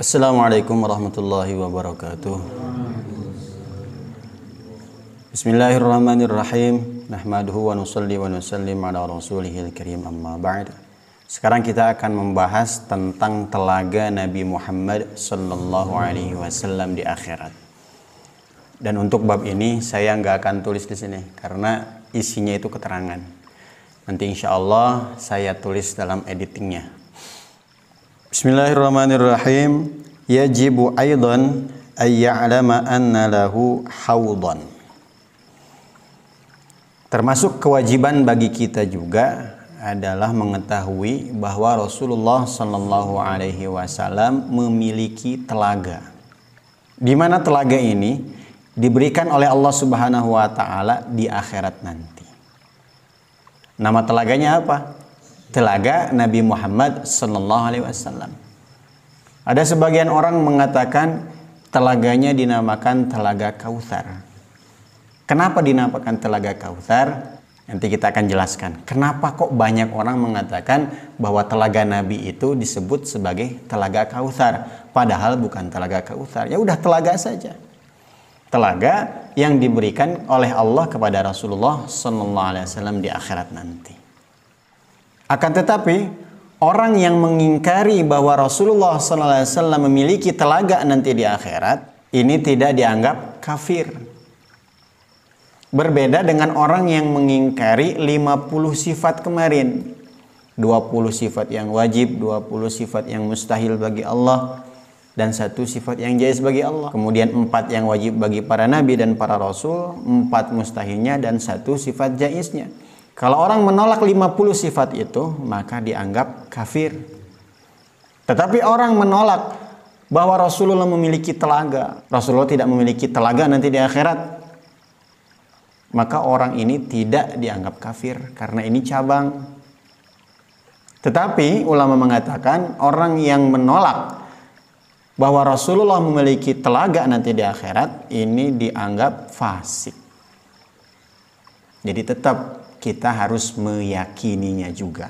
Assalamualaikum warahmatullahi wabarakatuh. Bismillahirrahmanirrahim. Nahmaduhu wa nusalli wa nusallim ala rasulihil karim, amma ba'd. Sekarang kita akan membahas tentang telaga Nabi Muhammad sallallahu alaihi wasallam di akhirat. Dan untuk bab ini saya nggak akan tulis di sini karena isinya itu keterangan. Nanti insya Allah saya tulis dalam editingnya. Bismillahirrahmanirrahim. Yajibu aidan ay ya'lama anna lahu hawdan. Termasuk kewajiban bagi kita juga adalah mengetahui bahwa Rasulullah sallallahu alaihi wasallam memiliki telaga. Di mana telaga ini diberikan oleh Allah Subhanahu wa taala di akhirat nanti. Nama telaganya apa? Telaga Nabi Muhammad sallallahu alaihi wasallam. Ada sebagian orang mengatakan telaganya dinamakan Telaga Kautsar. Kenapa dinamakan Telaga Kautsar? Nanti kita akan jelaskan. Kenapa kok banyak orang mengatakan bahwa telaga Nabi itu disebut sebagai Telaga Kautsar, padahal bukan Telaga Kautsar. Ya udah telaga saja. Telaga yang diberikan oleh Allah kepada Rasulullah sallallahu alaihi wasallam di akhirat nanti. Akan tetapi orang yang mengingkari bahwa Rasulullah SAW memiliki telaga nanti di akhirat, ini tidak dianggap kafir. Berbeda dengan orang yang mengingkari 50 sifat kemarin. 20 sifat yang wajib, 20 sifat yang mustahil bagi Allah, dan 1 sifat yang jaiz bagi Allah. Kemudian 4 yang wajib bagi para nabi dan para rasul, 4 mustahilnya, dan 1 sifat jaiznya. Kalau orang menolak 50 sifat itu, maka dianggap kafir. Tetapi orang menolak bahwa Rasulullah memiliki telaga, Rasulullah tidak memiliki telaga nanti di akhirat, maka orang ini tidak dianggap kafir karena ini cabang. Tetapi ulama mengatakan orang yang menolak bahwa Rasulullah memiliki telaga nanti di akhirat, ini dianggap fasik. Jadi tetap kita harus meyakininya juga.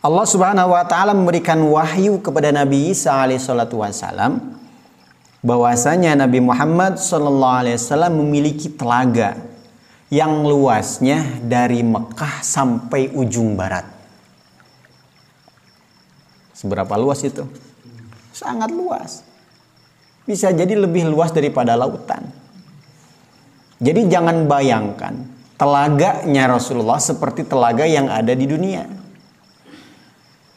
Allah Subhanahu wa taala memberikan wahyu kepada Nabi Isa alaihi salatu wasallam bahwasanya Nabi Muhammad sallallahu alaihi wasallam memiliki telaga yang luasnya dari Mekah sampai ujung barat. Seberapa luas itu? Sangat luas. Bisa jadi lebih luas daripada lautan. Jadi jangan bayangkan telaganya Rasulullah seperti telaga yang ada di dunia.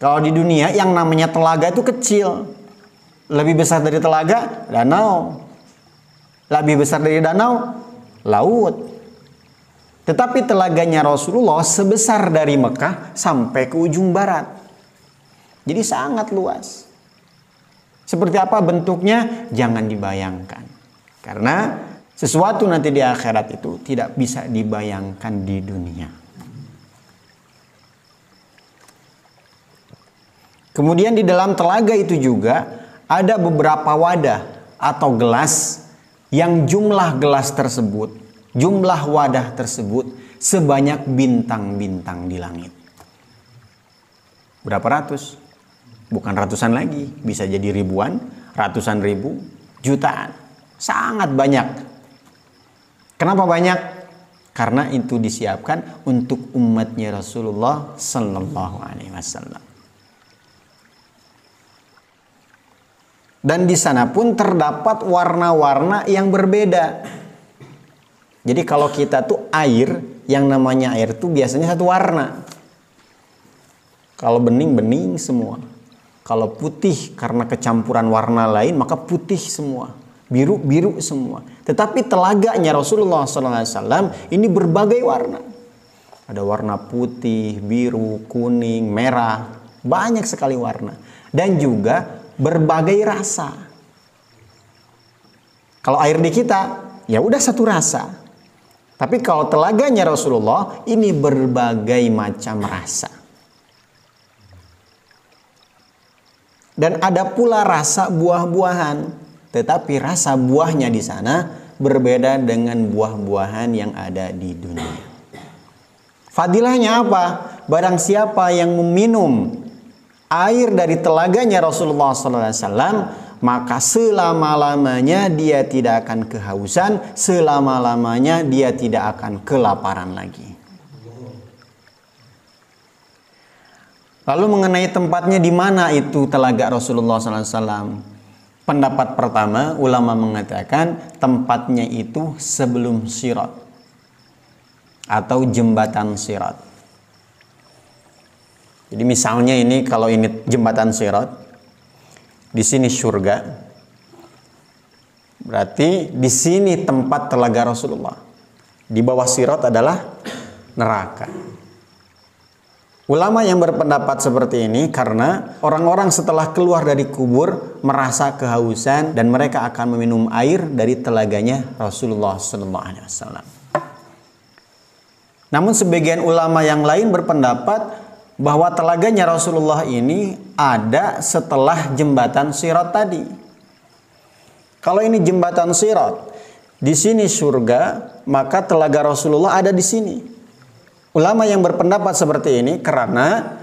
Kalau di dunia yang namanya telaga itu kecil. Lebih besar dari telaga, danau. Lebih besar dari danau, laut. Tetapi telaganya Rasulullah sebesar dari Mekah sampai ke ujung barat. Jadi sangat luas. Seperti apa bentuknya? Jangan dibayangkan. Karena sesuatu nanti di akhirat itu tidak bisa dibayangkan di dunia. Kemudian di dalam telaga itu juga ada beberapa wadah atau gelas yang jumlah gelas tersebut, jumlah wadah tersebut sebanyak bintang-bintang di langit. Berapa ratus? Bukan ratusan lagi, bisa jadi ribuan, ratusan ribu, jutaan. Sangat banyak. Kenapa banyak? Karena itu disiapkan untuk umatnya Rasulullah sallallahu alaihi wasallam. Dan di sana pun terdapat warna-warna yang berbeda. Jadi kalau kita tuh air, yang namanya air tuh biasanya satu warna. Kalau bening, bening semua. Kalau putih karena kecampuran warna lain, maka putih semua. Biru-biru semua. Tetapi telaganya Rasulullah SAW ini berbagai warna. Ada warna putih, biru, kuning, merah. Banyak sekali warna. Dan juga berbagai rasa. Kalau air di kita, ya udah satu rasa. Tapi kalau telaganya Rasulullah, ini berbagai macam rasa. Dan ada pula rasa buah-buahan. Tetapi rasa buahnya di sana berbeda dengan buah-buahan yang ada di dunia. Fadilahnya apa? Barang siapa yang meminum air dari telaganya Rasulullah SAW, maka selama-lamanya dia tidak akan kehausan, selama-lamanya dia tidak akan kelaparan lagi. Lalu mengenai tempatnya di mana itu telaga Rasulullah SAW, pendapat pertama ulama mengatakan tempatnya itu sebelum Sirat atau jembatan Sirat. Jadi misalnya ini, kalau ini jembatan Sirat, di sini surga, berarti di sini tempat telaga Rasulullah. Di bawah Sirat adalah neraka. Ulama yang berpendapat seperti ini karena orang-orang setelah keluar dari kubur merasa kehausan dan mereka akan meminum air dari telaganya Rasulullah SAW. Namun sebagian ulama yang lain berpendapat bahwa telaganya Rasulullah ini ada setelah jembatan Sirat tadi. Kalau ini jembatan Sirat, di sini surga, maka telaga Rasulullah ada di sini. Ulama yang berpendapat seperti ini karena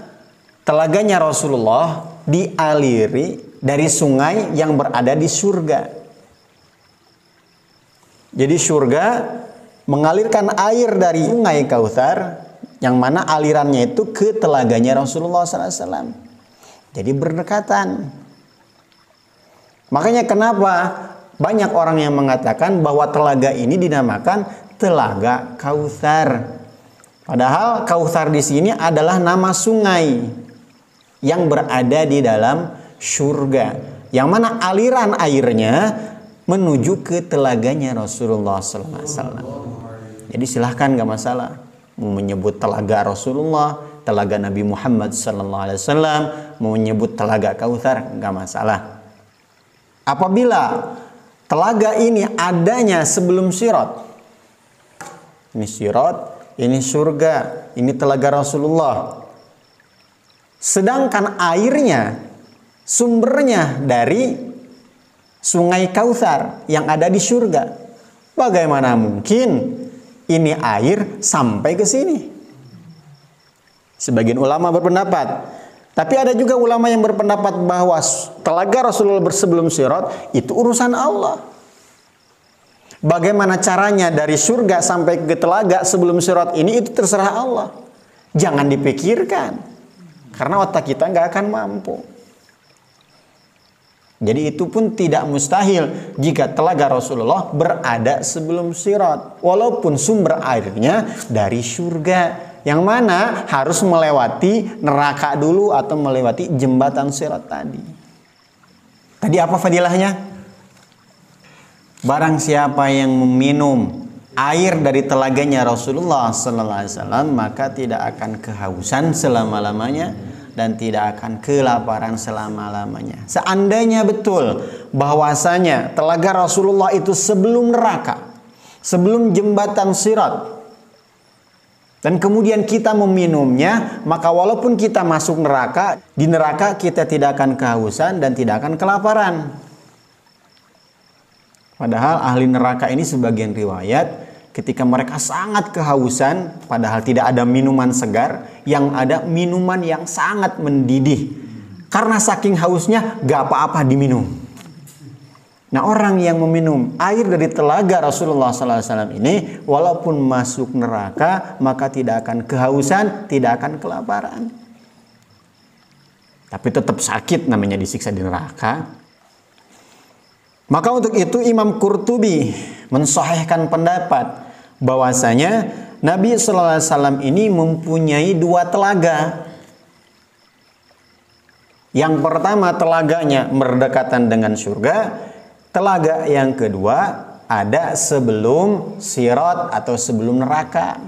telaganya Rasulullah dialiri dari sungai yang berada di surga. Jadi surga mengalirkan air dari sungai Kautsar, yang mana alirannya itu ke telaganya Rasulullah SAW. Jadi berdekatan. Makanya kenapa banyak orang yang mengatakan bahwa telaga ini dinamakan Telaga Kautsar. Padahal Kautsar di sini adalah nama sungai yang berada di dalam surga, yang mana aliran airnya menuju ke telaganya Rasulullah SAW. Jadi silahkan, gak masalah mau menyebut telaga Rasulullah, telaga Nabi Muhammad SAW, mau menyebut telaga Kautsar, gak masalah. Apabila telaga ini adanya sebelum Sirat, ini Sirat, ini surga, ini telaga Rasulullah. Sedangkan airnya, sumbernya dari sungai Kautsar yang ada di surga. Bagaimana mungkin ini air sampai ke sini? Sebagian ulama berpendapat. Tapi ada juga ulama yang berpendapat bahwa telaga Rasulullah sebelum Sirat itu urusan Allah. Bagaimana caranya dari surga sampai ke telaga sebelum Sirat ini, itu terserah Allah. Jangan dipikirkan, karena otak kita nggak akan mampu. Jadi itu pun tidak mustahil jika telaga Rasulullah berada sebelum Sirat, walaupun sumber airnya dari surga, yang mana harus melewati neraka dulu atau melewati jembatan Sirat tadi. Tadi apa fadilahnya? Barang siapa yang meminum air dari telaganya Rasulullah SAW, maka tidak akan kehausan selama-lamanya dan tidak akan kelaparan selama-lamanya. Seandainya betul bahwasanya telaga Rasulullah itu sebelum neraka, sebelum jembatan Sirat, dan kemudian kita meminumnya, maka walaupun kita masuk neraka, di neraka kita tidak akan kehausan dan tidak akan kelaparan. Padahal ahli neraka ini sebagian riwayat ketika mereka sangat kehausan, padahal tidak ada minuman segar, yang ada minuman yang sangat mendidih. Karena saking hausnya gak apa-apa diminum. Nah, orang yang meminum air dari telaga Rasulullah SAW ini, walaupun masuk neraka, maka tidak akan kehausan, tidak akan kelaparan. Tapi tetap sakit namanya disiksa di neraka. Maka untuk itu Imam Qurtubi mensahihkan pendapat bahwasanya Nabi Sallallahu Alaihi Wasallam ini mempunyai dua telaga. Yang pertama telaganya berdekatan dengan surga, telaga yang kedua ada sebelum Sirat atau sebelum neraka.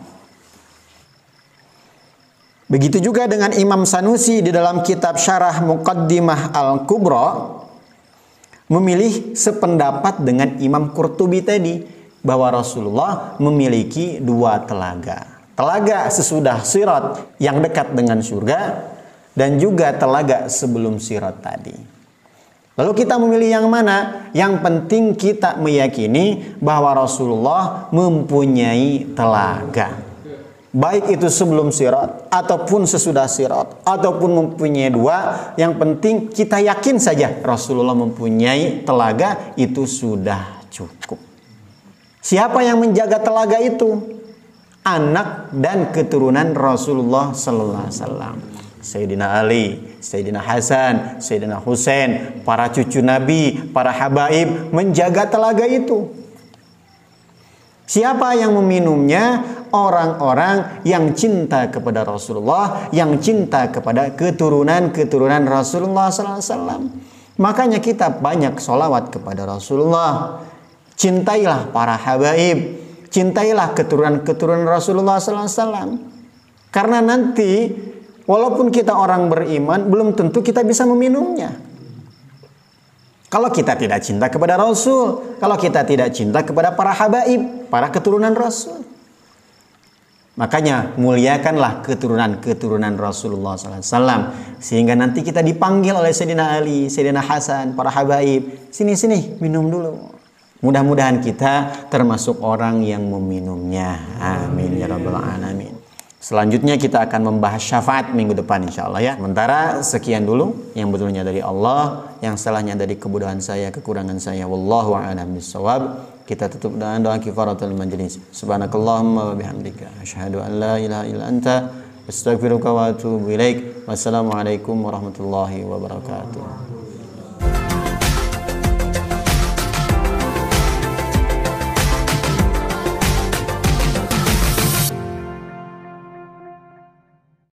Begitu juga dengan Imam Sanusi di dalam kitab Syarah Muqaddimah Al-Kubra memilih sependapat dengan Imam Qurtubi tadi, bahwa Rasulullah memiliki dua telaga. Telaga sesudah Sirat yang dekat dengan surga, dan juga telaga sebelum Sirat tadi. Lalu kita memilih yang mana? Yang penting kita meyakini bahwa Rasulullah mempunyai telaga. baik itu sebelum sirat ataupun sesudah sirat ataupun mempunyai dua, yang penting kita yakin saja Rasulullah mempunyai telaga, itu sudah cukup. Siapa yang menjaga telaga itu? Anak dan keturunan Rasulullah sallallahu alaihi wasallam. Sayyidina Ali, Sayyidina Hasan, Sayyidina Husain, para cucu Nabi, para habaib menjaga telaga itu. Siapa yang meminumnya? Orang-orang yang cinta kepada Rasulullah, yang cinta kepada keturunan-keturunan Rasulullah sallallahu alaihi wasallam. Makanya kita banyak sholawat kepada Rasulullah. Cintailah para habaib, cintailah keturunan-keturunan Rasulullah sallallahu alaihi wasallam. Karena nanti walaupun kita orang beriman, belum tentu kita bisa meminumnya. Kalau kita tidak cinta kepada Rasul, kalau kita tidak cinta kepada para habaib, para keturunan Rasul. Makanya muliakanlah keturunan-keturunan Rasulullah SAW. Sehingga nanti kita dipanggil oleh Sayyidina Ali, Sayyidina Hasan, para habaib. Sini, minum dulu. Mudah-mudahan kita termasuk orang yang meminumnya. Amin ya rabbal alamin. Selanjutnya kita akan membahas syafaat minggu depan insya Allah ya. Sementara sekian dulu yang betulnya dari Allah, yang salahnya dari kebodohan saya, kekurangan saya. Wallahu a'lam bishawab. Kita tutup dengan doa kifaratul majlis. Subhanakallahumma wa bihamdika asyhadu an la ilaha illa anta astaghfiruka wa atubu ilaik. Wassalamualaikum warahmatullahi wabarakatuh.